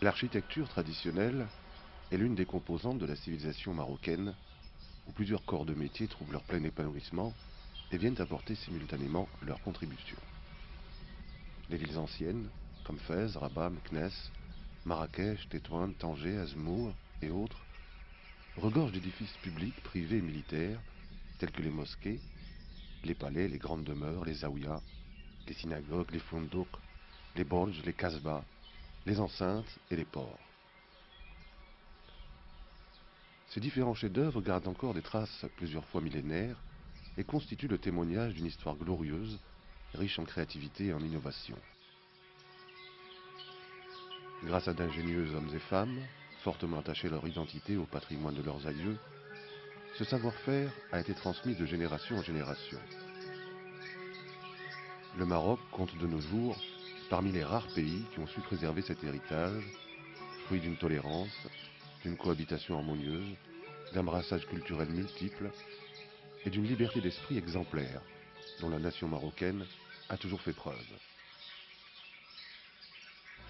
L'architecture traditionnelle est l'une des composantes de la civilisation marocaine, où plusieurs corps de métier trouvent leur plein épanouissement et viennent apporter simultanément leur contribution. Les villes anciennes, comme Fès, Rabat, Meknès, Marrakech, Tétouan, Tanger, Azmour et autres, regorgent d'édifices publics, privés et militaires, tels que les mosquées, les palais, les grandes demeures, les zaouïas, les synagogues, les foundouks, les borges, les kasbahs, les enceintes et les ports. Ces différents chefs-d'œuvre gardent encore des traces plusieurs fois millénaires et constituent le témoignage d'une histoire glorieuse, riche en créativité et en innovation. Grâce à d'ingénieux hommes et femmes, fortement attachés à leur identité et au patrimoine de leurs aïeux, ce savoir-faire a été transmis de génération en génération. Le Maroc compte de nos jours parmi les rares pays qui ont su préserver cet héritage, fruit d'une tolérance, d'une cohabitation harmonieuse, d'un brassage culturel multiple et d'une liberté d'esprit exemplaire, dont la nation marocaine a toujours fait preuve.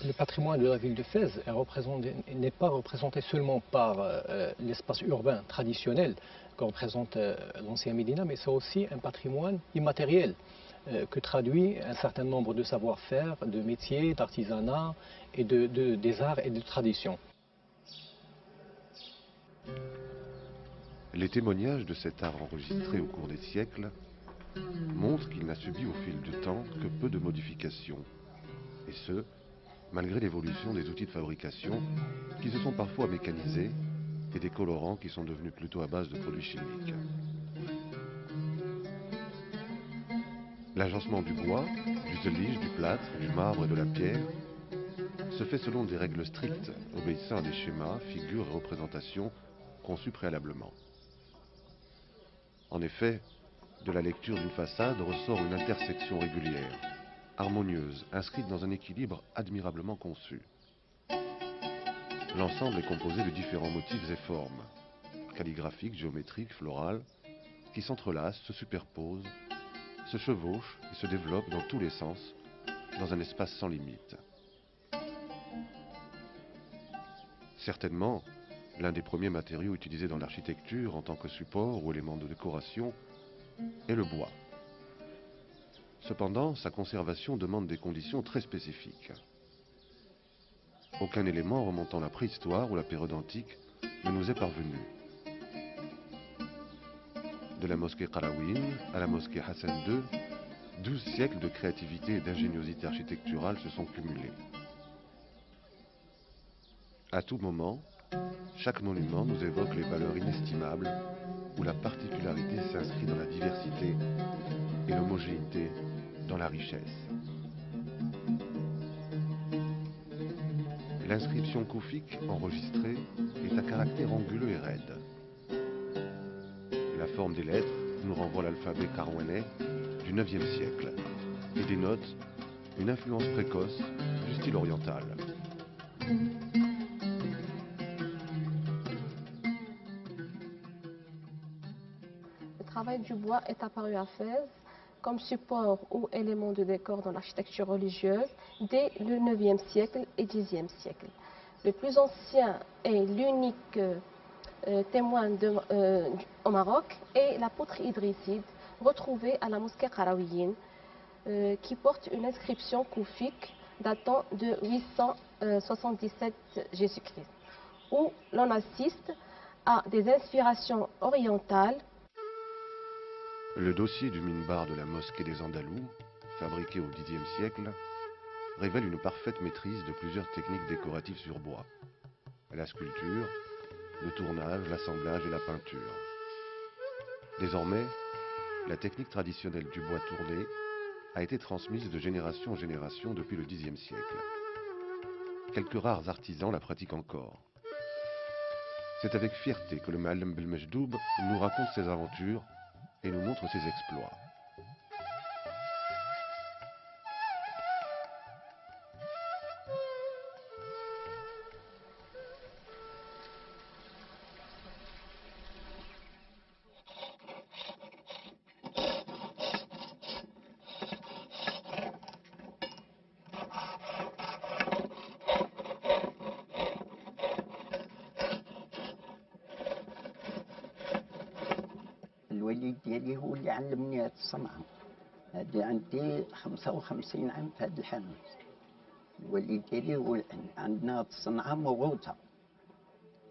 Le patrimoine de la ville de Fès n'est pas représenté seulement par l'espace urbain traditionnel que représente l'ancien Médina, mais c'est aussi un patrimoine immatériel que traduit un certain nombre de savoir-faire, de métiers, d'artisanat et des arts et de traditions. Les témoignages de cet art enregistré au cours des siècles montrent qu'il n'a subi au fil du temps que peu de modifications, et ce, malgré l'évolution des outils de fabrication qui se sont parfois mécanisés et des colorants qui sont devenus plutôt à base de produits chimiques. L'agencement du bois, du zelige, du plâtre, du marbre et de la pierre se fait selon des règles strictes, obéissant à des schémas, figures et représentations conçus préalablement. En effet, de la lecture d'une façade ressort une intersection régulière, harmonieuse, inscrite dans un équilibre admirablement conçu. L'ensemble est composé de différents motifs et formes, calligraphiques, géométriques, florales, qui s'entrelacent, se superposent, se chevauchent et se développent dans tous les sens, dans un espace sans limite. Certainement, l'un des premiers matériaux utilisés dans l'architecture en tant que support ou élément de décoration est le bois. Cependant, sa conservation demande des conditions très spécifiques. Aucun élément remontant la préhistoire ou la période antique ne nous est parvenu. De la mosquée Qarawiyyin à la mosquée Hassan II, 12 siècles de créativité et d'ingéniosité architecturale se sont cumulés. À tout moment, chaque monument nous évoque les valeurs inestimables où la particularité s'inscrit dans la diversité et l'homogénéité dans la richesse. L'inscription koufique enregistrée est à caractère anguleux et raide. La forme des lettres nous renvoie à l'alphabet karouanais du IXe siècle et dénote une influence précoce du style oriental. Le travail du bois est apparu à Fès comme support ou élément de décor dans l'architecture religieuse dès le IXe siècle et Xe siècle. Le plus ancien et l'unique témoin au Maroc est la poutre idrisside retrouvée à la mosquée Qarawiyyin qui porte une inscription koufique datant de 877 Jésus-Christ, où l'on assiste à des inspirations orientales. Le dossier du minbar de la mosquée des Andalous, fabriqué au Xe siècle, révèle une parfaite maîtrise de plusieurs techniques décoratives sur bois. La sculpture, le tournage, l'assemblage et la peinture. Désormais, la technique traditionnelle du bois tourné a été transmise de génération en génération depuis le Xe siècle. Quelques rares artisans la pratiquent encore. C'est avec fierté que le Ma'allem Belmejdoub nous raconte ses aventures et nous montre ses exploits. الوليد ديالي هو اللي علمني هاد الصنعة. هادي عندي 55 عام في هاد الحانوت. الوليد ديالي هو عندنا هاد الصنعة موروثة.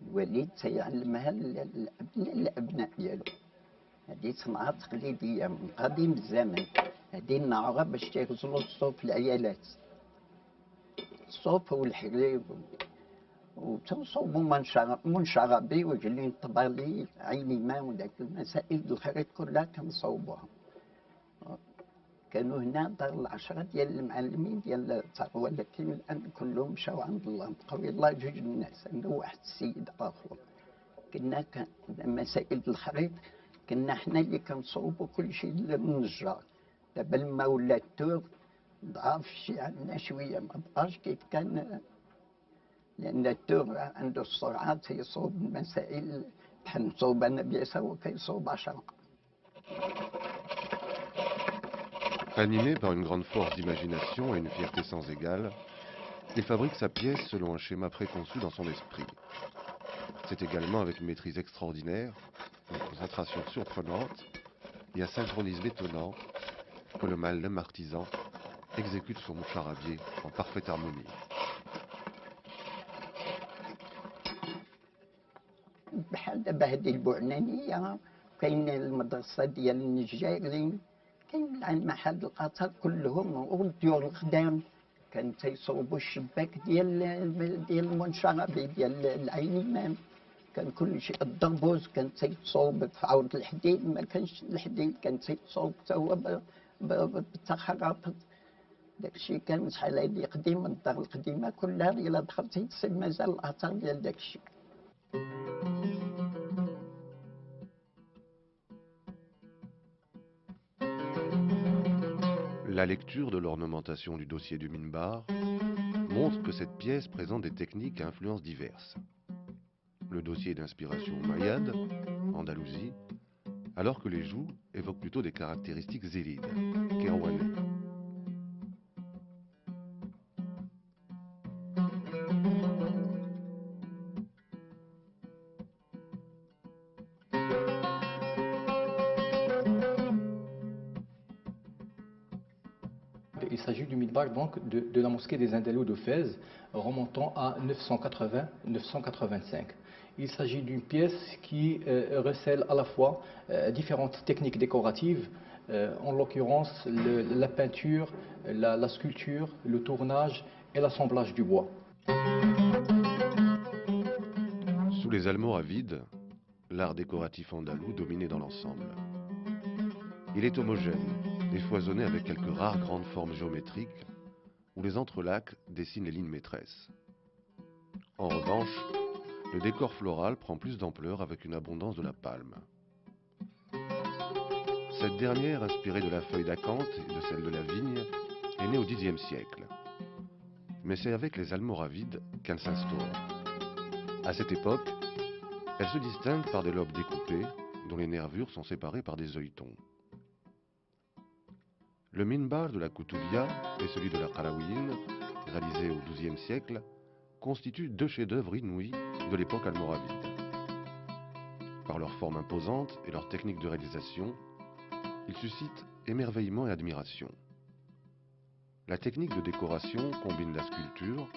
الوليد تيعلمها للأبناء ديالو. هادي صنعة تقليدية من قديم الزمن. هادي النعرة باش تيغزلو الصوف العيالات. الصوف والحرير وتنصوبوا منشربي وجلين طبالي عيني ما وداك المسائل الخريط كلها كنصوبوها. كانوا هنا دار العشرة ديال المعلمين ديال الثروة، ولكن الآن كلهم مشاو عند الله، بقاو يلاه جوج الناس، أنا واحد السيد آخر. كنا مسائل الخريط كنا حنا اللي كنصوبوا كل شيء للنجار. دابا لما ولا التور ضعف شي عندنا شوية، ما بقاش كيف كان، لأن التور عنده السرعة تيصوب المسائل بحال نصوب أنا بيسا وكيصوب 10. Animé par une grande force d'imagination et une fierté sans égale, il fabrique sa pièce selon un schéma préconçu dans son esprit. C'est également avec une maîtrise extraordinaire, une concentration surprenante et un synchronisme étonnant que le Ma'allem artisan exécute son moucharabier en parfaite harmonie. بحال دابا هذه البعنانية، كاين المدرسة ديال النجارين، كاين المحل القطر كلهم والديور الخدام كان تيصوبوا الشباك ديال المنشربي ديال العينيمان. كان كل شيء الدربوز كان تيتصوب في عود الحديد، ما كانش الحديد كان تيتصوب حتى هو بالتخرط. داكشي كان شحال هادي قديم، الدار القديمة كلها إلا دخلتي تصيب مازال الأثر ديال داكشي. La lecture de l'ornementation du dossier du minbar montre que cette pièce présente des techniques à influences diverses. Le dossier est d'inspiration omeyyade, Andalousie, alors que les jougs évoquent plutôt des caractéristiques zélides, kérouanais. Il s'agit du minbar donc de la mosquée des Indalous de Fès, remontant à 980-985. Il s'agit d'une pièce qui recèle à la fois différentes techniques décoratives, en l'occurrence la peinture, la sculpture, le tournage et l'assemblage du bois. Sous les Almoravides, l'art décoratif andalou dominait dans l'ensemble. Il est homogène, défoisonné avec quelques rares grandes formes géométriques où les entrelacs dessinent les lignes maîtresses. En revanche, le décor floral prend plus d'ampleur avec une abondance de la palme. Cette dernière, inspirée de la feuille d'acanthe et de celle de la vigne, est née au Xe siècle. Mais c'est avec les Almoravides qu'elle s'instaure. À cette époque, elle se distingue par des lobes découpés dont les nervures sont séparées par des œilletons. Le minbar de la Koutoubia et celui de la Qarawiyyin, réalisés au XIIe siècle, constituent deux chefs-d'œuvre inouïs de l'époque almoravide. Par leur forme imposante et leur technique de réalisation, ils suscitent émerveillement et admiration. La technique de décoration combine la sculpture,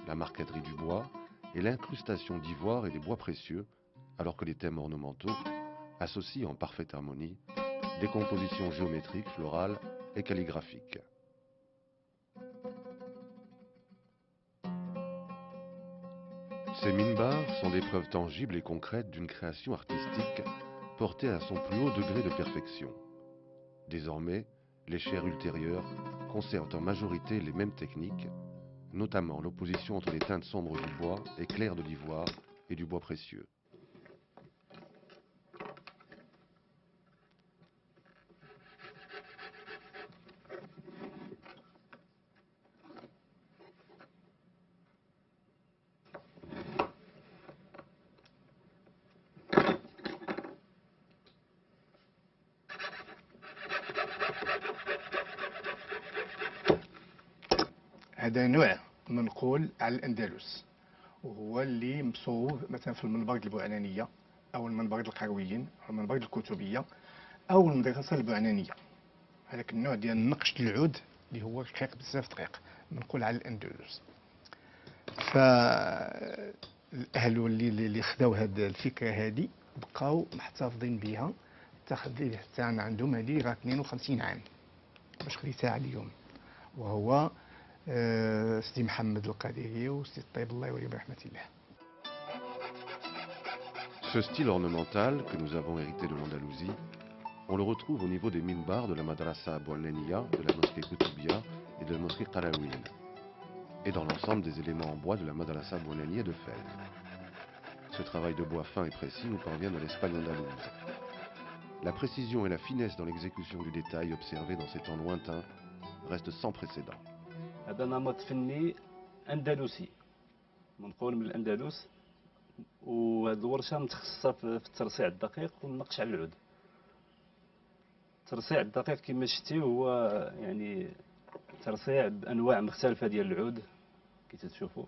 la marqueterie du bois et l'incrustation d'ivoire et des bois précieux, alors que les thèmes ornementaux associent en parfaite harmonie des compositions géométriques, florales et calligraphiques. Ces minbars sont des preuves tangibles et concrètes d'une création artistique porté à son plus haut degré de perfection. Désormais, les chaires ultérieures conservent en majorité les mêmes techniques, notamment l'opposition entre les teintes sombres du bois et claires de l'ivoire et du bois précieux. هذا نوع منقول على الأندلس، وهو اللي مصوب مثلا في المنبر البوعنانية أو المنبر القرويين أو المنبر الكتبية أو المدرسة البوعنانية. هذاك النوع ديال النقش العود اللي هو رقيق بزاف دقيق منقول على الأندلس. فالأهل اللي خداو هذه الفكرة هذه بقاو محتفظين بها حتى عندهم هذه راه 52 عام باش خديتها عليهم، وهو سيدي محمد القادري وسيدي الطيب الله يولي برحمة الله. Ce style ornemental que nous avons hérité de l'Andalousie, on le retrouve au niveau des minbars de la Madrasa Bouananiya, de la mosquée Koutoubia et de la mosquée Qarawin, et dans l'ensemble des éléments en bois de la Madrasa Bouananiya de Fès. Ce travail de bois fin et précis nous parvient de l'Espagne andalouse. La précision et la finesse dans l'exécution du détail observés dans ces temps lointains restent sans précédent. هذا نمط فني أندلسي منقول من الأندلس، وهذه الورشة متخصصة في الترصيع الدقيق والنقش على العود. الترصيع الدقيق كما شفتي هو يعني ترصيع بأنواع مختلفة ديال العود كي تشوفوا،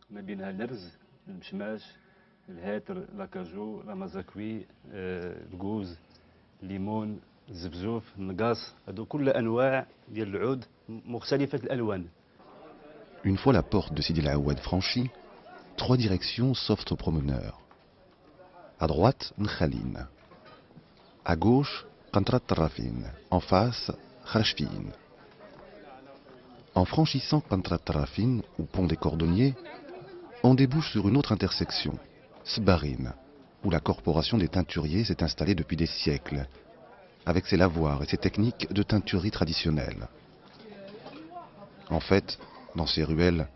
ما بينها الرز، المشماش، الهاتر، لاكاجو، لامازاكوي، الكوز، الليمون، الزبزوف، النقاص، هادو كل انواع ديال العود مختلفه الالوان. Une fois la porte de Sidi El Aoued franchie, 3 directions s'offrent aux promeneurs. À droite, Nkhalin. À gauche, Qantrat Tarrafin. En face, Kharachfin. En franchissant Qantrat Tarrafin, ou pont des Cordonniers, on débouche sur une autre intersection, Sbarin, où la corporation des teinturiers s'est installée depuis des siècles, avec ses lavoirs et ses techniques de teinturerie traditionnelles. En fait, dans ces ruelles,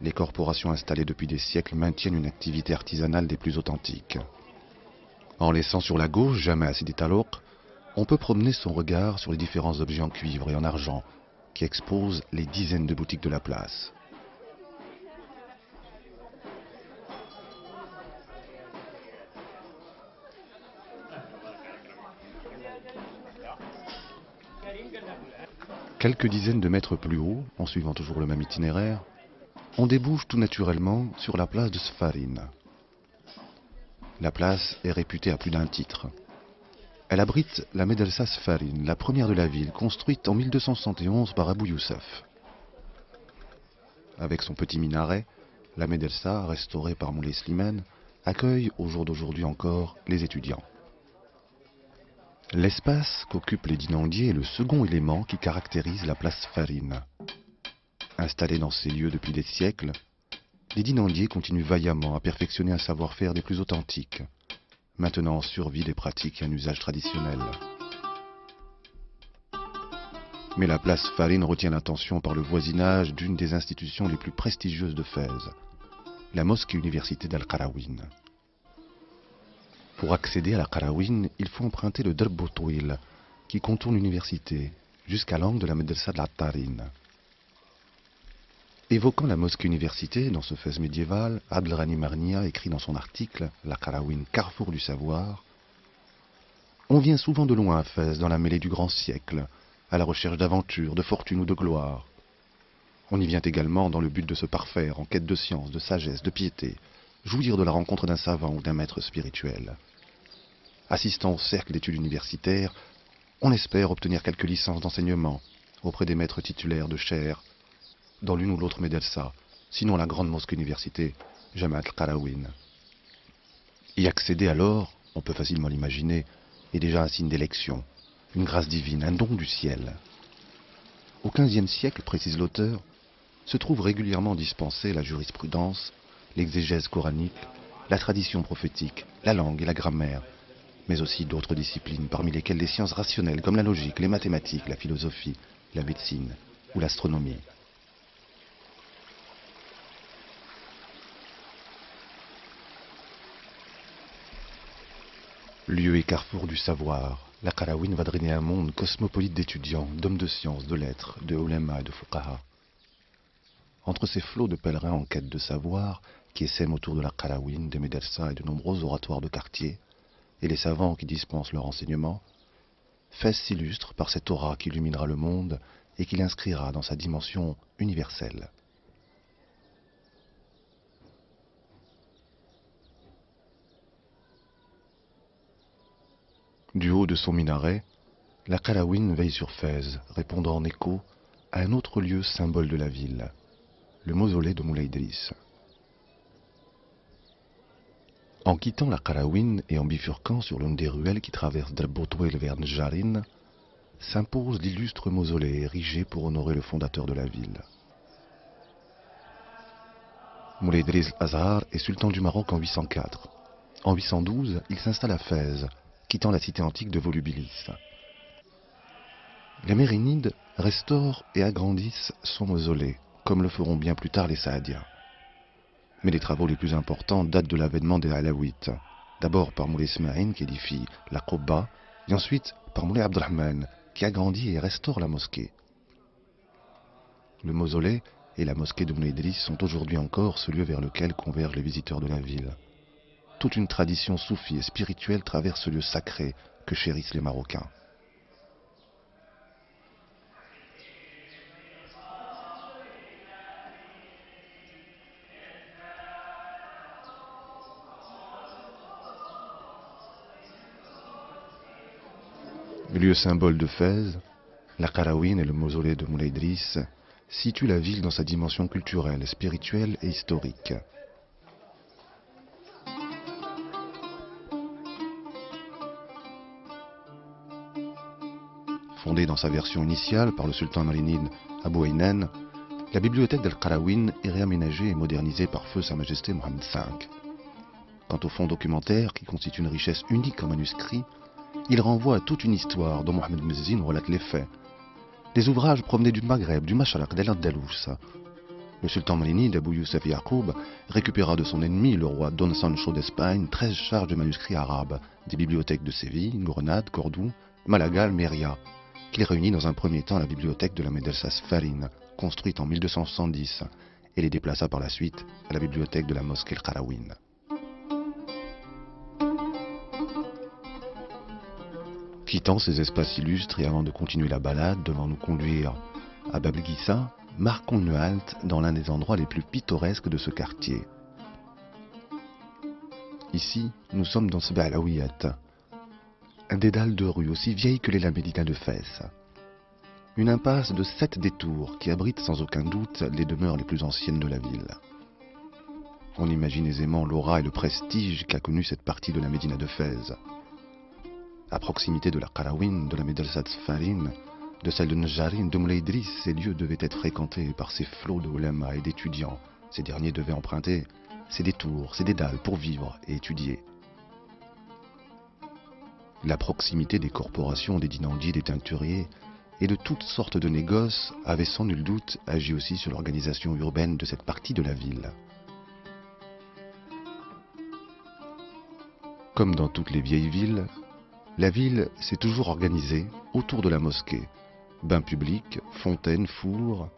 les corporations installées depuis des siècles maintiennent une activité artisanale des plus authentiques. En laissant sur la gauche Jama Sidi Taloq, on peut promener son regard sur les différents objets en cuivre et en argent qui exposent les dizaines de boutiques de la place. Quelques dizaines de mètres plus haut, en suivant toujours le même itinéraire, on débouche tout naturellement sur la place de Sfarin. La place est réputée à plus d'un titre. Elle abrite la Médelsa Sfarin, la première de la ville, construite en 1271 par Abou Youssef. Avec son petit minaret, la Médelsa, restaurée par Moulay Slimane, accueille au jour d'aujourd'hui encore les étudiants. L'espace qu'occupent les dinandiers est le second élément qui caractérise la place Farine. Installés dans ces lieux depuis des siècles, les dinandiers continuent vaillamment à perfectionner un savoir-faire des plus authentiques, maintenant en survie des pratiques et un usage traditionnel. Mais la place Farine retient l'attention par le voisinage d'une des institutions les plus prestigieuses de Fès, la mosquée université d'Al-Qarawin. Pour accéder à la Qarawin, il faut emprunter le Drb Boutouil, qui contourne l'université, jusqu'à l'angle de la Médelsa de l'Attarin. Évoquant la mosquée université dans ce Fès médiéval, Abdelghani Marnia écrit dans son article « La Qarawin, carrefour du savoir » On vient souvent de loin à Fès, dans la mêlée du grand siècle, à la recherche d'aventure, de fortune ou de gloire. On y vient également dans le but de se parfaire, en quête de science, de sagesse, de piété, jouir de la rencontre d'un savant ou d'un maître spirituel. Assistant au cercle d'études universitaires, on espère obtenir quelques licences d'enseignement auprès des maîtres titulaires de chaire dans l'une ou l'autre Médelsa, sinon la grande mosquée université, Jama al-Qarawin. Y accéder alors, on peut facilement l'imaginer, est déjà un signe d'élection, une grâce divine, un don du ciel. Au XVe siècle, précise l'auteur, se trouve régulièrement dispensée la jurisprudence, l'exégèse coranique, la tradition prophétique, la langue et la grammaire, mais aussi d'autres disciplines, parmi lesquelles les sciences rationnelles comme la logique, les mathématiques, la philosophie, la médecine ou l'astronomie. Lieu et carrefour du savoir, la Qarawin va drainer un monde cosmopolite d'étudiants, d'hommes de sciences, de lettres, de ulama et de fuqaha. Entre ces flots de pèlerins en quête de savoir, qui essaiment autour de la Qarawin, des médersa et de nombreux oratoires de quartier, et les savants qui dispensent leur enseignement, Fès s'illustre par cette aura qui illuminera le monde et qui l'inscrira dans sa dimension universelle. Du haut de son minaret, la Qarawin veille sur Fès, répondant en écho à un autre lieu symbole de la ville, le mausolée de Moulay Idriss. En quittant la Qarawin et en bifurquant sur l'une des ruelles qui traversent Drabotouel vers Njarin, s'impose l'illustre mausolée érigé pour honorer le fondateur de la ville. Moulay Idriss Azhar est sultan du Maroc en 804. En 812, il s'installe à Fès, quittant la cité antique de Volubilis. Les Mérinides restaurent et agrandissent son mausolée, comme le feront bien plus tard les Saadiens. Mais les travaux les plus importants datent de l'avènement des Alaouites, d'abord par Moulay Ismaïn qui édifie la Qobba, et ensuite par Moulay Abdelrahman qui agrandit et restaure la mosquée. Le mausolée et la mosquée de Moulay Idriss sont aujourd'hui encore ce lieu vers lequel convergent les visiteurs de la ville. Toute une tradition soufie et spirituelle traverse ce lieu sacré que chérissent les Marocains. Lieu symbole de Fès, la Qarawin et le mausolée de Moulay Idriss situent la ville dans sa dimension culturelle, spirituelle et historique. Fondée dans sa version initiale par le sultan marinide Abou Aynan, la bibliothèque d'Al-Qarawin est réaménagée et modernisée par feu Sa Majesté Mohammed V. Quant au fonds documentaire, qui constitue une richesse unique en manuscrits, il renvoie à toute une histoire dont Mohamed Mezzine relate les faits. Des ouvrages provenés du Maghreb, du Masharaq, d'Al-Andalus. Le sultan marinide Abou Youssef Yacoub récupéra de son ennemi, le roi Don Sancho d'Espagne, 13 charges de manuscrits arabes, des bibliothèques de Séville, Grenade, Cordoue, Malaga, Almeria, qu'il réunit dans un premier temps à la bibliothèque de la Médersa Sfarin, construite en 1270, et les déplaça par la suite à la bibliothèque de la mosquée Al-Qarawin. Quittant ces espaces illustres et avant de continuer la balade devant nous conduire à Bab el-Ghissa, marquons une halte dans l'un des endroits les plus pittoresques de ce quartier. Ici, nous sommes dans Sba al-Awiyat, un dédale de rues aussi vieille que les Médina de Fès. Une impasse de 7 détours qui abrite sans aucun doute les demeures les plus anciennes de la ville. On imagine aisément l'aura et le prestige qu'a connu cette partie de la Médina de Fès. À proximité de la Qarawin, de la Médersa Sfarin, de celle de Njarin, de Moulay Idriss, ces lieux devaient être fréquentés par ces flots de ulama et d'étudiants. Ces derniers devaient emprunter ces détours, ces dédales pour vivre et étudier. La proximité des corporations, des dinandis, des teinturiers et de toutes sortes de négoces avait sans nul doute agi aussi sur l'organisation urbaine de cette partie de la ville. Comme dans toutes les vieilles villes, la ville s'est toujours organisée autour de la mosquée. Bains publics, fontaines, fours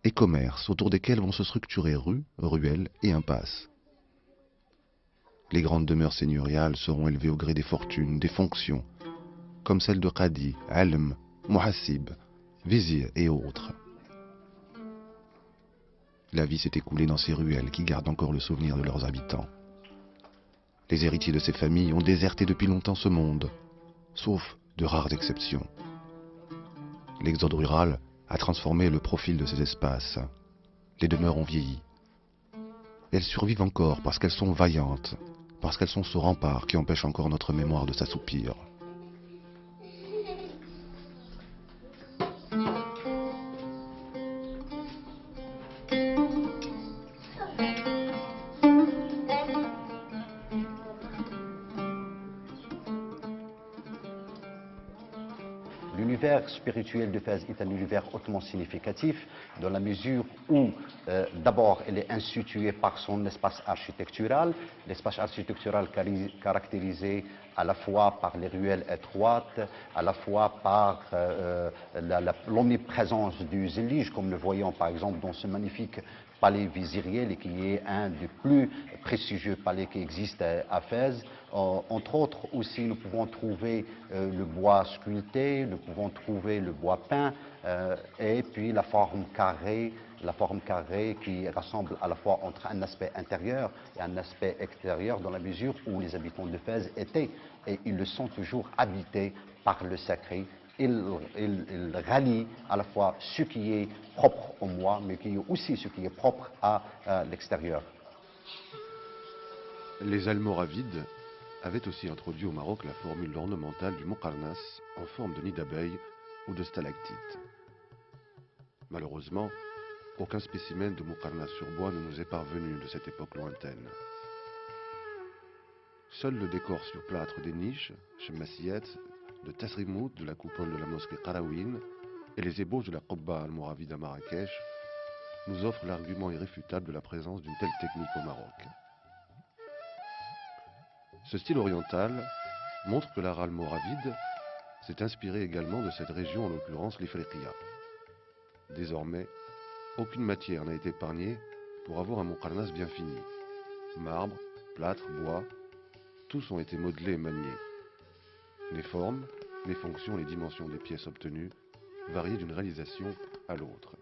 et commerces autour desquels vont se structurer rues, ruelles et impasses. Les grandes demeures seigneuriales seront élevées au gré des fortunes, des fonctions, comme celles de Qadi, Alm, Muhassib, Vizir et autres. La vie s'est écoulée dans ces ruelles qui gardent encore le souvenir de leurs habitants. Les héritiers de ces familles ont déserté depuis longtemps ce monde, sauf de rares exceptions. L'exode rural a transformé le profil de ces espaces. Les demeures ont vieilli. Elles survivent encore parce qu'elles sont vaillantes, parce qu'elles sont ce rempart qui empêche encore notre mémoire de s'assoupir. L'univers spirituel de Fès est un univers hautement significatif dans la mesure où, d'abord, il est institué par son espace architectural, l'espace architectural caractérisé à la fois par les ruelles étroites, à la fois par l'omniprésence du zélige, comme le voyons par exemple dans ce magnifique palais viziriel, qui est un des plus prestigieux palais qui existe à Fès. Entre autres aussi, nous pouvons trouver le bois sculpté, nous pouvons trouver le bois peint, et puis la forme carrée qui rassemble à la fois entre un aspect intérieur et un aspect extérieur, dans la mesure où les habitants de Fès étaient, et ils le sont toujours, habités par le sacré. Il rallie à la fois ce qui est propre au moi, mais qui est aussi ce qui est propre à l'extérieur. Les Almoravides avaient aussi introduit au Maroc la formule ornementale du Moqarnas en forme de nid d'abeilles ou de stalactites. Malheureusement, aucun spécimen de Moqarnas sur bois ne nous est parvenu de cette époque lointaine. Seul le décor sur plâtre des niches, Chemmassiyat, de Tasrimout, de la coupole de la mosquée Qarawin, et les ébauches de la Qobba almoravide à Marrakech nous offrent l'argument irréfutable de la présence d'une telle technique au Maroc. Ce style oriental montre que l'art almoravide s'est inspiré également de cette région, en l'occurrence l'Ifriqiya. Désormais, aucune matière n'a été épargnée pour avoir un Moqarnas bien fini. Marbre, plâtre, bois, tous ont été modelés et maniés. Les formes, les fonctions, les dimensions des pièces obtenues variaient d'une réalisation à l'autre.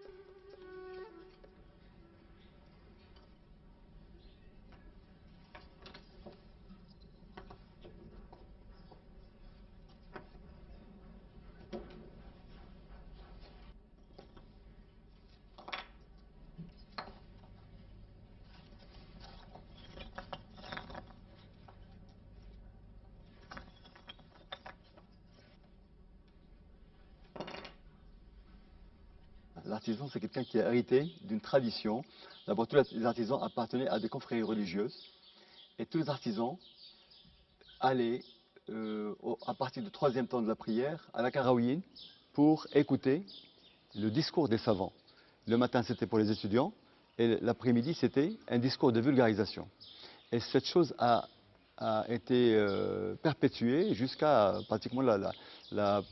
L'artisan, c'est quelqu'un qui a hérité d'une tradition. D'abord, tous les artisans appartenaient à des confréries religieuses. Et tous les artisans allaient, à partir du 3e temps de la prière, à la Qarawiyyin pour écouter le discours des savants. Le matin, c'était pour les étudiants, et l'après-midi, c'était un discours de vulgarisation. Et cette chose a été perpétuée jusqu'à pratiquement la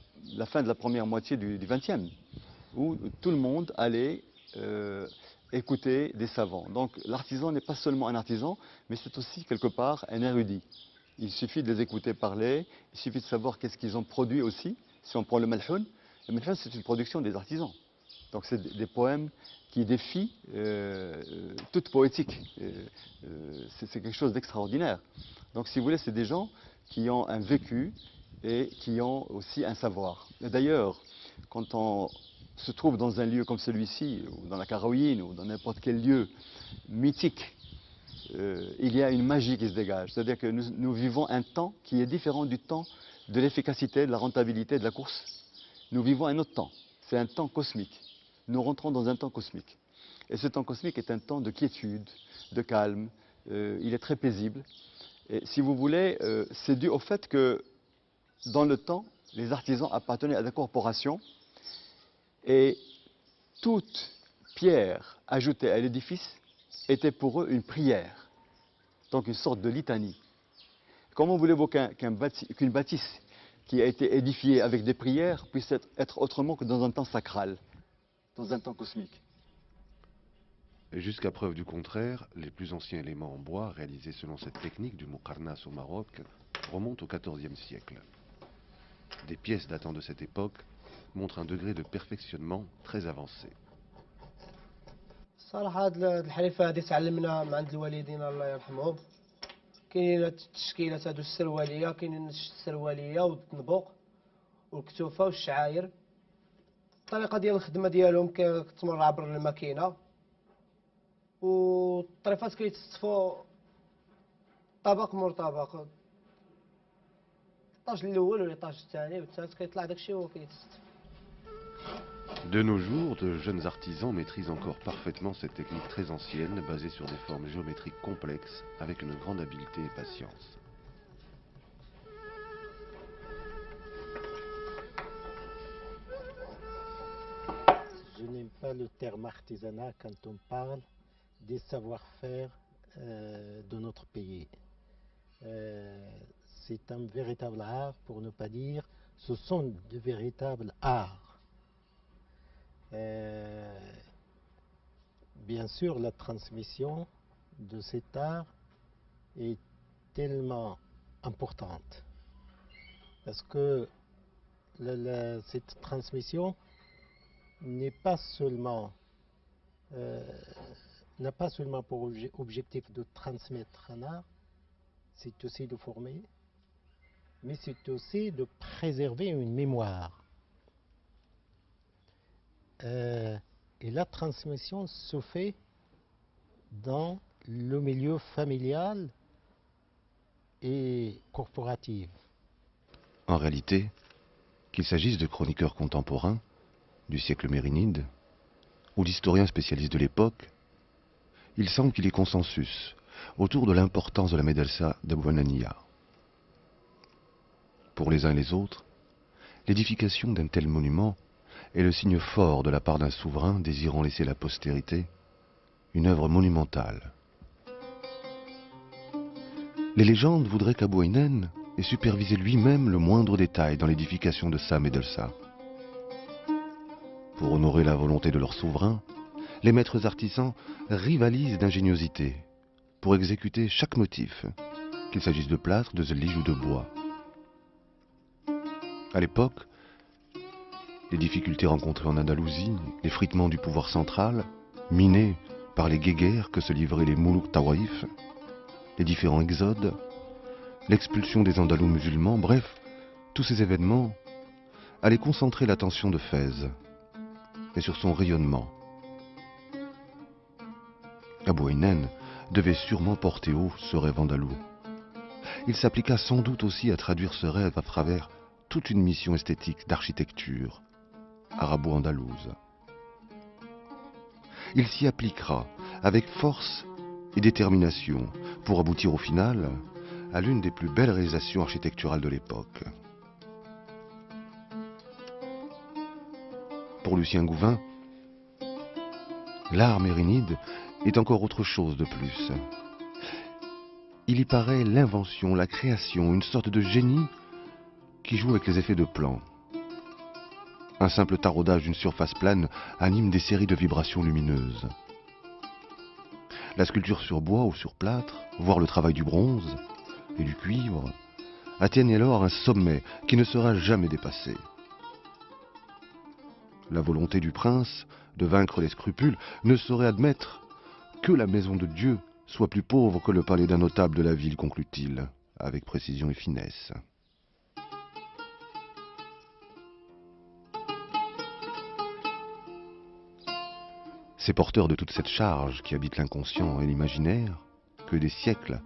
fin de la première moitié du XXe, où tout le monde allait écouter des savants. Donc l'artisan n'est pas seulement un artisan, mais c'est aussi quelque part un érudit. Il suffit de les écouter parler, il suffit de savoir qu'est-ce qu'ils ont produit aussi. Si on prend le Malhoun c'est une production des artisans. Donc c'est des poèmes qui défient toute poétique. C'est quelque chose d'extraordinaire. Donc si vous voulez, c'est des gens qui ont un vécu et qui ont aussi un savoir. Et d'ailleurs, quand on se trouve dans un lieu comme celui-ci, ou dans la Qarawiyyin, ou dans n'importe quel lieu mythique, il y a une magie qui se dégage. C'est-à-dire que nous vivons un temps qui est différent du temps de l'efficacité, de la rentabilité, de la course. Nous vivons un autre temps. C'est un temps cosmique. Nous rentrons dans un temps cosmique. Et ce temps cosmique est un temps de quiétude, de calme. Il est très paisible. Et si vous voulez, c'est dû au fait que, dans le temps, les artisans appartenaient à des corporations et toute pierre ajoutée à l'édifice était pour eux une prière, donc une sorte de litanie. Comment voulez-vous qu'une bâtisse qui a été édifiée avec des prières puisse être autrement que dans un temps sacral, dans un temps cosmique? Et jusqu'à preuve du contraire, les plus anciens éléments en bois réalisés selon cette technique du Moqarnas au Maroc remontent au XIVe siècle. Des pièces datant de cette époque montrent un degré de perfectionnement très avancé. صراحة هاد الحرفة هادي تعلمنا من عند الوالدين الله يرحمهم. كاينين التشكيلات هادو السروالية، كاينين السروالية والطنبوق والكتوفة والشعاير. الطريقة ديال الخدمة ديالهم كتمر عبر الماكينة، والطريفات كيتصفوا طبق مور طبق، الطاج الأول والطاج الثاني والثالث كيطلع داكشي هو كيتصف. De nos jours, de jeunes artisans maîtrisent encore parfaitement cette technique très ancienne, basée sur des formes géométriques complexes, avec une grande habileté et patience. je n'aime pas le terme artisanat quand on parle des savoir-faire de notre pays. C'est un véritable art, pour ne pas dire, ce sont de véritables arts. Bien sûr, la transmission de cet art est tellement importante parce que cette transmission n'est pas seulement n'a pas seulement pour objectif de transmettre un art, c'est aussi de former, mais c'est aussi de préserver une mémoire. Et la transmission se fait dans le milieu familial et corporatif. En réalité, qu'il s'agisse de chroniqueurs contemporains du siècle mérinide ou d'historiens spécialistes de l'époque, il semble qu'il y ait consensus autour de l'importance de la médersa d'Abou Hanania. Pour les uns et les autres, l'édification d'un tel monument est le signe fort de la part d'un souverain désirant laisser à la postérité une œuvre monumentale. Les légendes voudraient qu'Abou Haynen ait supervisé lui-même le moindre détail dans l'édification de sa médersa. Pour honorer la volonté de leur souverain, les maîtres artisans rivalisent d'ingéniosité pour exécuter chaque motif, qu'il s'agisse de plâtre, de zelig ou de bois. À l'époque, les difficultés rencontrées en Andalousie, l'effritement du pouvoir central, miné par les guéguerres que se livraient les Moulouk Tawaïf, les différents exodes, l'expulsion des Andalous musulmans, bref, tous ces événements allaient concentrer l'attention de Fès et sur son rayonnement. Abou Haynen devait sûrement porter haut ce rêve andalou. Il s'appliqua sans doute aussi à traduire ce rêve à travers toute une mission esthétique d'architecture arabo-andalouse. Il s'y appliquera avec force et détermination pour aboutir au final à l'une des plus belles réalisations architecturales de l'époque. Pour Lucien Gouvain, l'art mérinide est encore autre chose de plus. Il y paraît l'invention, la création, une sorte de génie qui joue avec les effets de plan. Un simple taraudage d'une surface plane anime des séries de vibrations lumineuses. La sculpture sur bois ou sur plâtre, voire le travail du bronze et du cuivre, atteignent alors un sommet qui ne sera jamais dépassé. La volonté du prince de vaincre les scrupules ne saurait admettre que la maison de Dieu soit plus pauvre que le palais d'un notable de la ville, conclut-il, avec précision et finesse. C'est porteur de toute cette charge qui habite l'inconscient et l'imaginaire que des siècles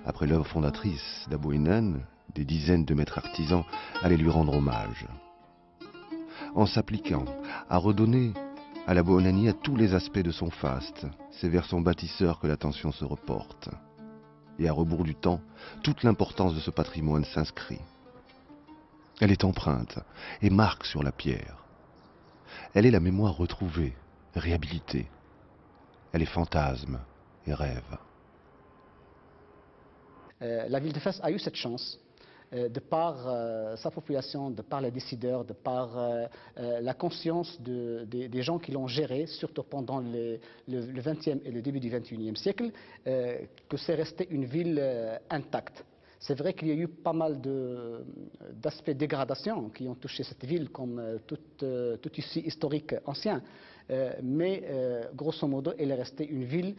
après l'œuvre fondatrice d'Abou Haynen, des dizaines de maîtres artisans allaient lui rendre hommage. En s'appliquant à redonner à l'Abou Hanania tous les aspects de son faste, c'est vers son bâtisseur que l'attention se reporte. Et à rebours du temps, toute l'importance de ce patrimoine s'inscrit. Elle est empreinte et marque sur la pierre. Elle est la mémoire retrouvée, réhabilitée. Elle est fantasme et rêve. La ville de Fès a eu cette chance, de par sa population, de par les décideurs, de par la conscience des gens qui l'ont géré, surtout pendant le XXe et le début du XXIe siècle, que c'est resté une ville intacte. C'est vrai qu'il y a eu pas mal d'aspects de dégradation qui ont touché cette ville, comme tout ici historique ancien. Mais grosso modo, elle est restée une ville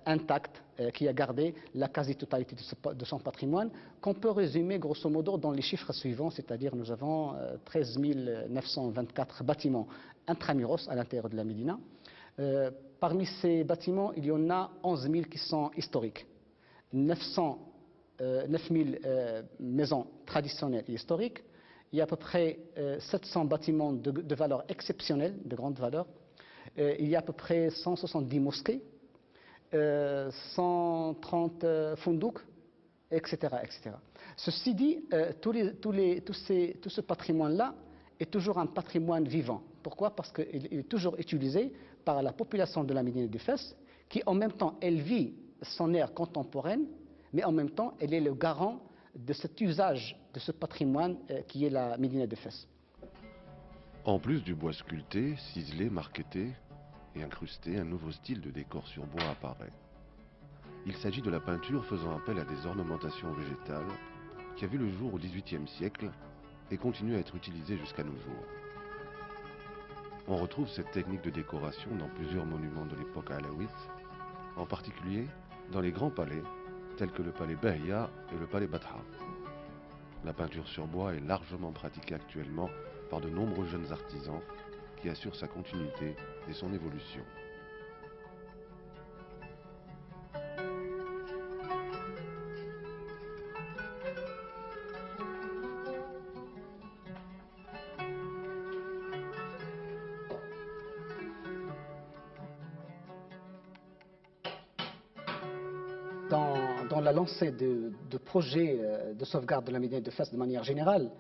intacte qui a gardé la quasi-totalité de son patrimoine, qu'on peut résumer grosso modo dans les chiffres suivants, c'est-à-dire nous avons 13 924 bâtiments intramuros à l'intérieur de la Médina. Parmi ces bâtiments, il y en a 11 000 qui sont historiques, 9 000 maisons traditionnelles et historiques. Il y a à peu près 700 bâtiments de valeur exceptionnelle, de grande valeur. Il y a à peu près 170 mosquées, 130 foundouks, etc., etc. Ceci dit, tout ce patrimoine-là est toujours un patrimoine vivant. Pourquoi? Parce qu'il est toujours utilisé par la population de la Médina de Fès, qui en même temps, elle vit son ère contemporaine, mais en même temps, elle est le garant de cet usage, de ce patrimoine qui est la Médina de Fès. En plus du bois sculpté, ciselé, marqueté et incrusté, un nouveau style de décor sur bois apparaît. Il s'agit de la peinture faisant appel à des ornementations végétales qui a vu le jour au XVIIIe siècle et continue à être utilisée jusqu'à nos jours. On retrouve cette technique de décoration dans plusieurs monuments de l'époque alaouite, en particulier dans les grands palais tels que le palais Bahia et le palais Batha. La peinture sur bois est largement pratiquée actuellement par de nombreux jeunes artisans qui assurent sa continuité et son évolution. Dans la lancée de projets de sauvegarde de la Médina de Fès de manière générale,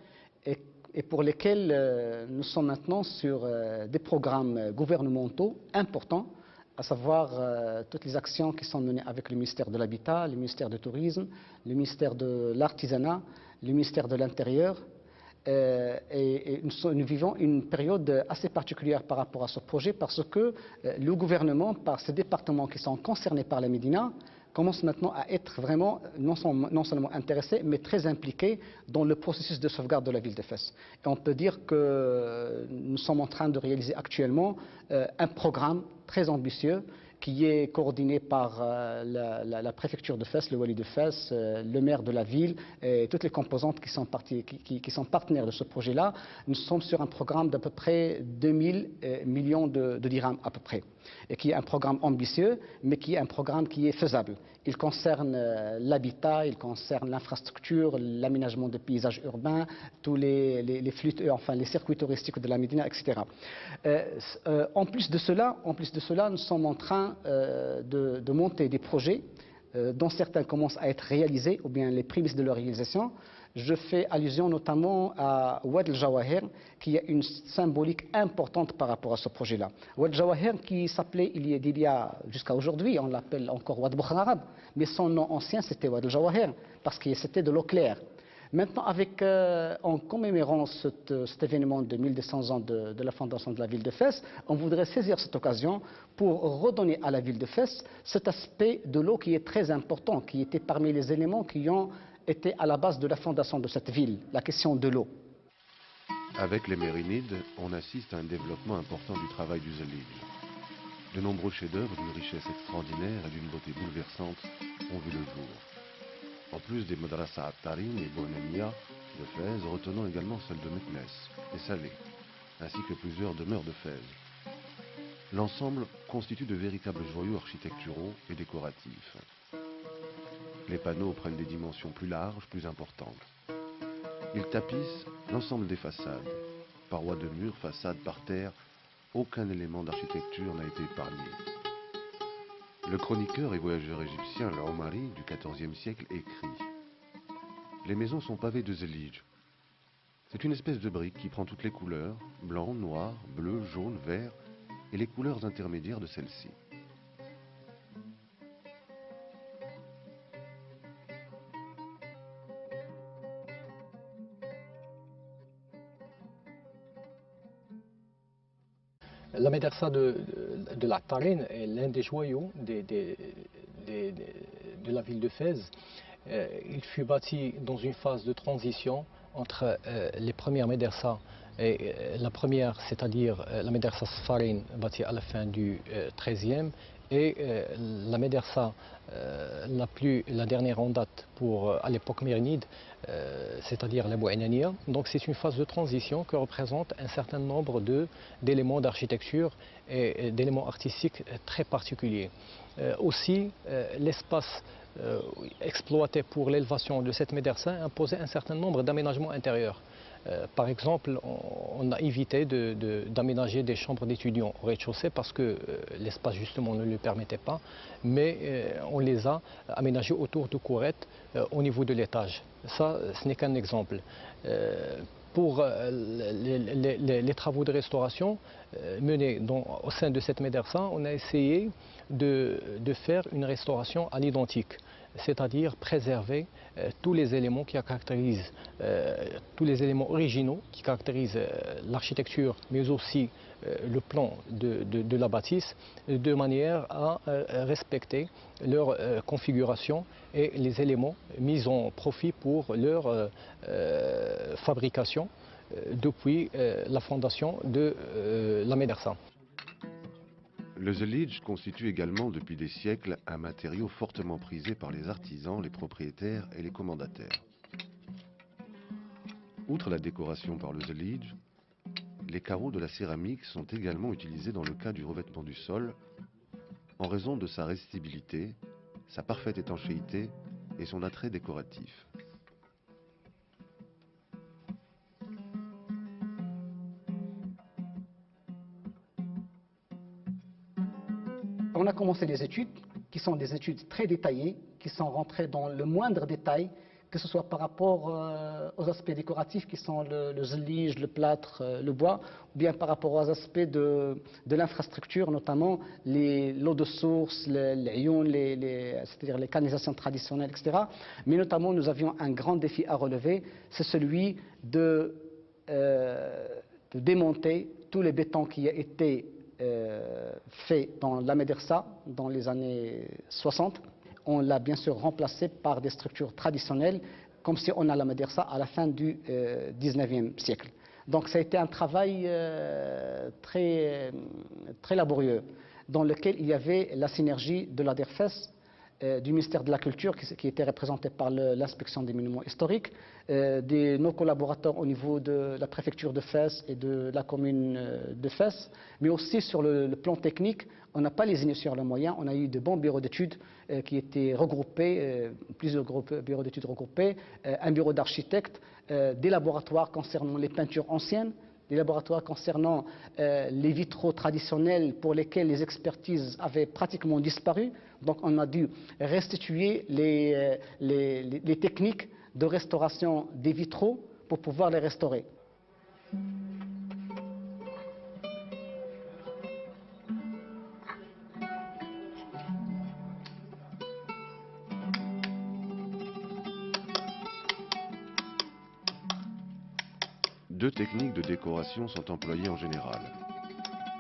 et pour lesquels nous sommes maintenant sur des programmes gouvernementaux importants, à savoir toutes les actions qui sont menées avec le ministère de l'Habitat, le ministère du Tourisme, le ministère de l'Artisanat, le ministère de l'Intérieur. Et nous vivons une période assez particulière par rapport à ce projet parce que le gouvernement, par ces départements qui sont concernés par la Médina, commence maintenant à être vraiment non seulement intéressé, mais très impliqué dans le processus de sauvegarde de la ville de Fès. Et on peut dire que nous sommes en train de réaliser actuellement un programme très ambitieux qui est coordonné par la préfecture de Fès, le Wali de Fès, le maire de la ville et toutes les composantes qui sont partenaires de ce projet-là. Nous sommes sur un programme d'à peu près 2000 millions de dirhams à peu près, et qui est un programme ambitieux, mais qui est un programme qui est faisable. Il concerne l'habitat, il concerne l'infrastructure, l'aménagement de paysages urbains, tous les flux, enfin les circuits touristiques de la Médina, etc. En plus de cela, nous sommes en train de monter des projets dont certains commencent à être réalisés, ou bien les prémices de leur réalisation. Je fais allusion notamment à Oued el-Jawahir, qui a une symbolique importante par rapport à ce projet-là. Oued el-Jawahir, qui s'appelait il y a jusqu'à aujourd'hui, on l'appelle encore Oued Boukharaab, mais son nom ancien c'était Oued el-Jawahir, parce que c'était de l'eau claire. Maintenant, en commémorant cet événement de 1200 ans de la fondation de la ville de Fès, on voudrait saisir cette occasion pour redonner à la ville de Fès cet aspect de l'eau qui est très important, qui était parmi les éléments qui ont été à la base de la fondation de cette ville, la question de l'eau. Avec les Mérinides, on assiste à un développement important du travail du Zellige. De nombreux chefs-d'œuvre d'une richesse extraordinaire et d'une beauté bouleversante ont vu le jour. En plus des Madrasa Attarin et Bonania de Fès, retenons également celles de Meknès et Salé, ainsi que plusieurs demeures de Fès. L'ensemble constitue de véritables joyaux architecturaux et décoratifs. Les panneaux prennent des dimensions plus larges, plus importantes. Ils tapissent l'ensemble des façades. Parois de murs, façades, parterres, aucun élément d'architecture n'a été épargné. Le chroniqueur et voyageur égyptien Al-Omari du XIVe siècle écrit « Les maisons sont pavées de zellige. C'est une espèce de brique qui prend toutes les couleurs, blanc, noir, bleu, jaune, vert, et les couleurs intermédiaires de celles-ci. La médersa de l'Attarin est l'un des joyaux de la ville de Fès. Il fut bâti dans une phase de transition entre les premières médersas et la première, c'est-à-dire la médersa Sfarin, bâtie à la fin du XIIIe, et la médersa la dernière en date à l'époque mérinide, c'est-à-dire la Bou'inania. Donc c'est une phase de transition qui représente un certain nombre d'éléments d'architecture et d'éléments artistiques très particuliers. Aussi, l'espace exploité pour l'élévation de cette médersa imposait un certain nombre d'aménagements intérieurs. Par exemple, on a évité d'aménager des chambres d'étudiants au rez-de-chaussée parce que l'espace justement ne le permettait pas, mais on les a aménagés autour de courettes au niveau de l'étage. Ça, ce n'est qu'un exemple. pour les travaux de restauration menés au sein de cette médersa, on a essayé de faire une restauration à l'identique, c'est-à-dire préserver tous les éléments qui caractérisent, tous les éléments originaux qui caractérisent l'architecture, mais aussi le plan de la bâtisse, de manière à respecter leur configuration et les éléments mis en profit pour leur fabrication depuis la fondation de la médersa. Le zellige constitue également depuis des siècles un matériau fortement prisé par les artisans, les propriétaires et les commandataires. Outre la décoration par le zellige, les carreaux de la céramique sont également utilisés dans le cas du revêtement du sol en raison de sa résistibilité, sa parfaite étanchéité et son attrait décoratif. On a commencé les études, qui sont des études très détaillées, qui sont rentrées dans le moindre détail, que ce soit par rapport aux aspects décoratifs qui sont le zellige, le plâtre, le bois, ou bien par rapport aux aspects de l'infrastructure, notamment l'eau de source, l'ayun, c'est-à-dire les canalisations traditionnelles, etc. Mais notamment, nous avions un grand défi à relever, c'est celui de démonter tous les bétons qui a été fait dans la médersa dans les années 60. On l'a bien sûr remplacé par des structures traditionnelles, comme si on a la médersa à la fin du 19e siècle. Donc ça a été un travail très laborieux, dans lequel il y avait la synergie de la DERFES, du ministère de la Culture, qui était représenté par l'inspection des monuments historiques, nos collaborateurs au niveau de la préfecture de Fès et de la commune de Fès, mais aussi sur le plan technique. On n'a pas lésiné sur les moyens, on a eu de bons bureaux d'études qui étaient regroupés, plusieurs bureaux d'études regroupés, un bureau d'architectes, des laboratoires concernant les peintures anciennes, des laboratoires concernant les vitraux traditionnels pour lesquels les expertises avaient pratiquement disparu. Donc on a dû restituer les techniques de restauration des vitraux pour pouvoir les restaurer. Deux techniques de décoration sont employées en général.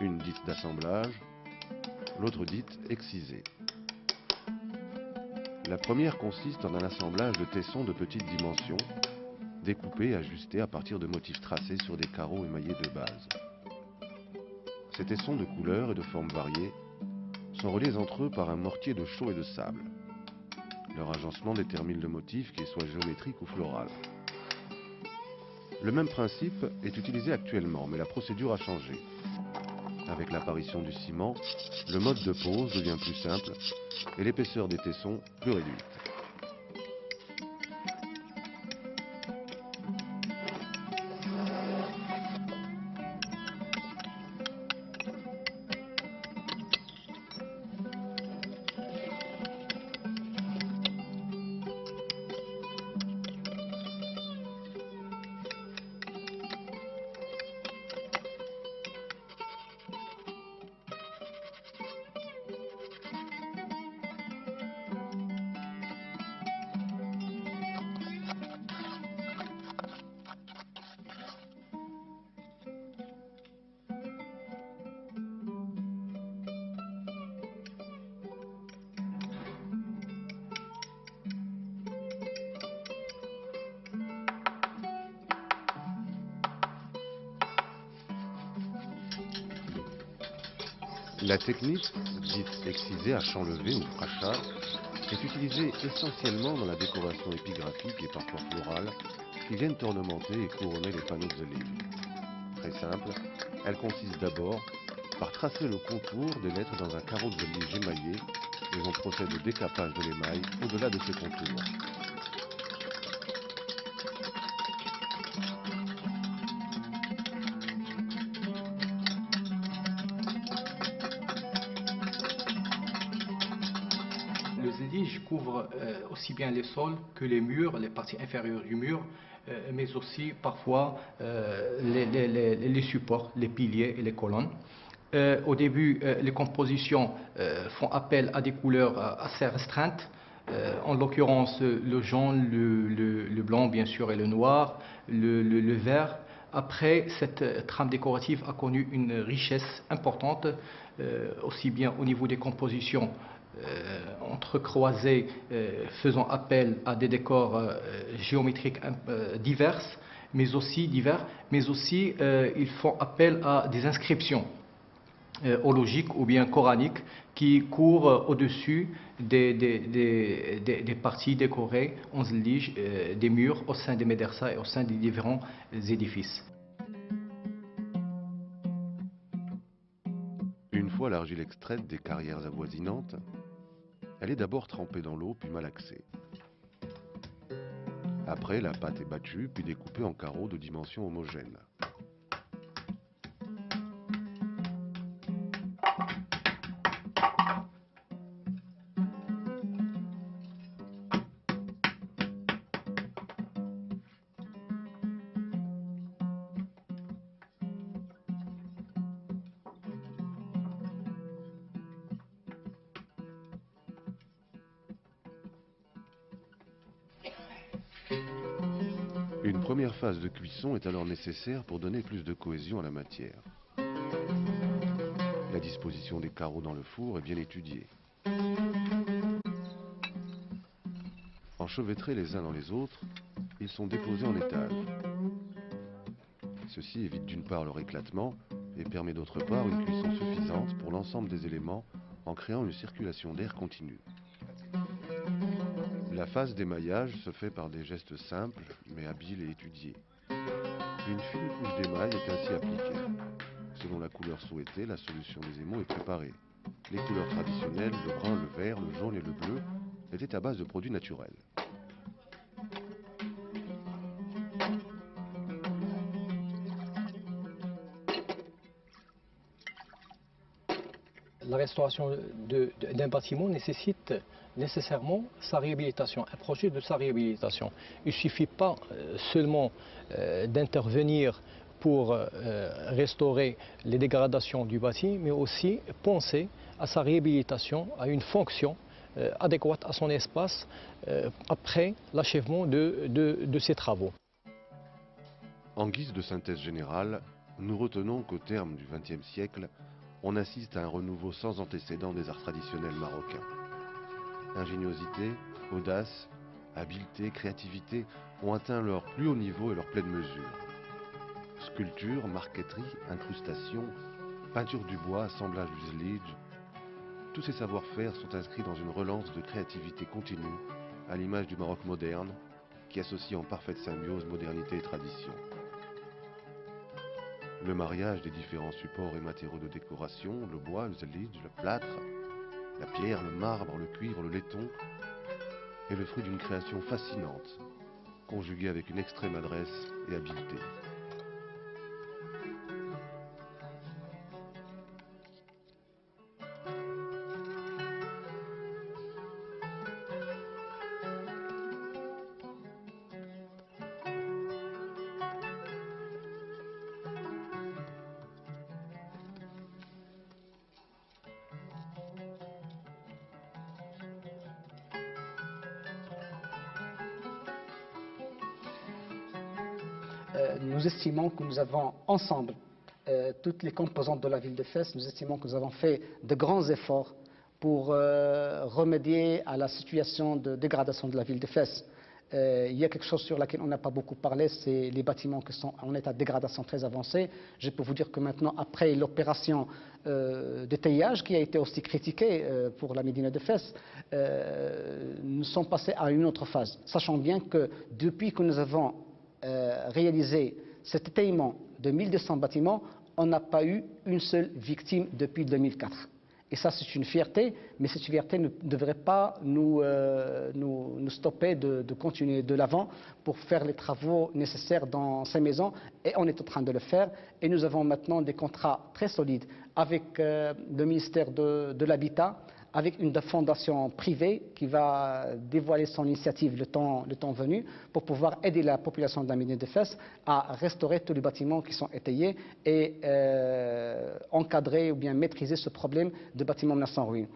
Une dite d'assemblage, l'autre dite excisée. La première consiste en un assemblage de tessons de petites dimensions, découpés et ajustés à partir de motifs tracés sur des carreaux émaillés de base. Ces tessons de couleurs et de formes variées sont reliés entre eux par un mortier de chaux et de sable. Leur agencement détermine le motif, qu'il soit géométrique ou floral. Le même principe est utilisé actuellement, mais la procédure a changé. Avec l'apparition du ciment, le mode de pose devient plus simple et l'épaisseur des tessons plus réduite. La technique, dite excisée à champ levé ou crachat, est utilisée essentiellement dans la décoration épigraphique et parfois florale, qui viennent ornementer et couronner les panneaux de zellige. Très simple, elle consiste d'abord par tracer le contour des lettres dans un carreau de zellige émaillé, et on procède au décapage de l'émail au-delà de ces contours. Le zellige couvre aussi bien les sols que les murs, les parties inférieures du mur, mais aussi parfois les supports, les piliers et les colonnes. Au début, les compositions font appel à des couleurs assez restreintes, en l'occurrence le jaune, le blanc bien sûr et le noir, le vert. Après, cette trame décorative a connu une richesse importante, aussi bien au niveau des compositions entrecroisées, faisant appel à des décors géométriques divers, mais aussi ils font appel à des inscriptions ologiques ou bien coraniques qui courent au-dessus des parties décorées en zlige des murs au sein des médersas et au sein des différents édifices. Une fois l'argile extraite des carrières avoisinantes, elle est d'abord trempée dans l'eau puis malaxée. Après, la pâte est battue puis découpée en carreaux de dimensions homogènes. Une première phase de cuisson est alors nécessaire pour donner plus de cohésion à la matière. La disposition des carreaux dans le four est bien étudiée. Enchevêtrés les uns dans les autres, ils sont déposés en étage. Ceci évite d'une part leur éclatement et permet d'autre part une cuisson suffisante pour l'ensemble des éléments en créant une circulation d'air continue. La phase d'émaillage se fait par des gestes simples, mais habiles et étudiés. Une fine couche d'émail est ainsi appliquée. Selon la couleur souhaitée, la solution des émaux est préparée. Les couleurs traditionnelles, le brun, le vert, le jaune et le bleu, étaient à base de produits naturels. La restauration d'un bâtiment nécessite nécessairement sa réhabilitation, un projet de sa réhabilitation. Il ne suffit pas seulement d'intervenir pour restaurer les dégradations du bâti, mais aussi penser à sa réhabilitation, à une fonction adéquate à son espace après l'achèvement de ses travaux. En guise de synthèse générale, nous retenons qu'au terme du XXe siècle, on assiste à un renouveau sans antécédent des arts traditionnels marocains. Ingéniosité, audace, habileté, créativité ont atteint leur plus haut niveau et leur pleine mesure. Sculpture, marqueterie, incrustation, peinture du bois, assemblage du zlige, tous ces savoir-faire sont inscrits dans une relance de créativité continue, à l'image du Maroc moderne, qui associe en parfaite symbiose modernité et tradition. Le mariage des différents supports et matériaux de décoration, le bois, le zlige, le plâtre, la pierre, le marbre, le cuivre, le laiton, est le fruit d'une création fascinante, conjuguée avec une extrême adresse et habileté. Nous estimons que nous avons ensemble, toutes les composantes de la ville de Fès, nous estimons que nous avons fait de grands efforts pour remédier à la situation de dégradation de la ville de Fès. Il y a quelque chose sur laquelle on n'a pas beaucoup parlé, c'est les bâtiments qui sont en état de dégradation très avancée. Je peux vous dire que maintenant, après l'opération de taillage qui a été aussi critiquée pour la Médina de Fès, nous sommes passés à une autre phase, sachant bien que depuis que nous avons réalisé cet étalement de 1200 bâtiments, on n'a pas eu une seule victime depuis 2004. Et ça, c'est une fierté, mais cette fierté ne devrait pas nous stopper de continuer de l'avant pour faire les travaux nécessaires dans ces maisons. Et on est en train de le faire. Et nous avons maintenant des contrats très solides avec le ministère de l'Habitat, avec une fondation privée qui va dévoiler son initiative le temps venu pour pouvoir aider la population de la Médina de Fès à restaurer tous les bâtiments qui sont étayés et encadrer ou bien maîtriser ce problème de bâtiments menacés en ruine.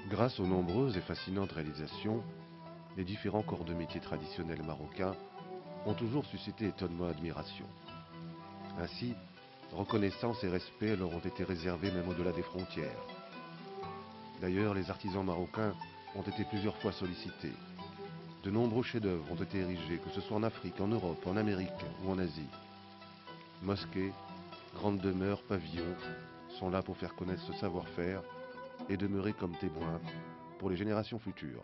Grâce aux nombreuses et fascinantes réalisations, les différents corps de métier traditionnels marocains ont toujours suscité étonnement et admiration. Ainsi, reconnaissance et respect leur ont été réservés même au-delà des frontières. D'ailleurs, les artisans marocains ont été plusieurs fois sollicités. De nombreux chefs-d'œuvre ont été érigés, que ce soit en Afrique, en Europe, en Amérique ou en Asie. Mosquées, grandes demeures, pavillons sont là pour faire connaître ce savoir-faire et demeurer comme témoins pour les générations futures.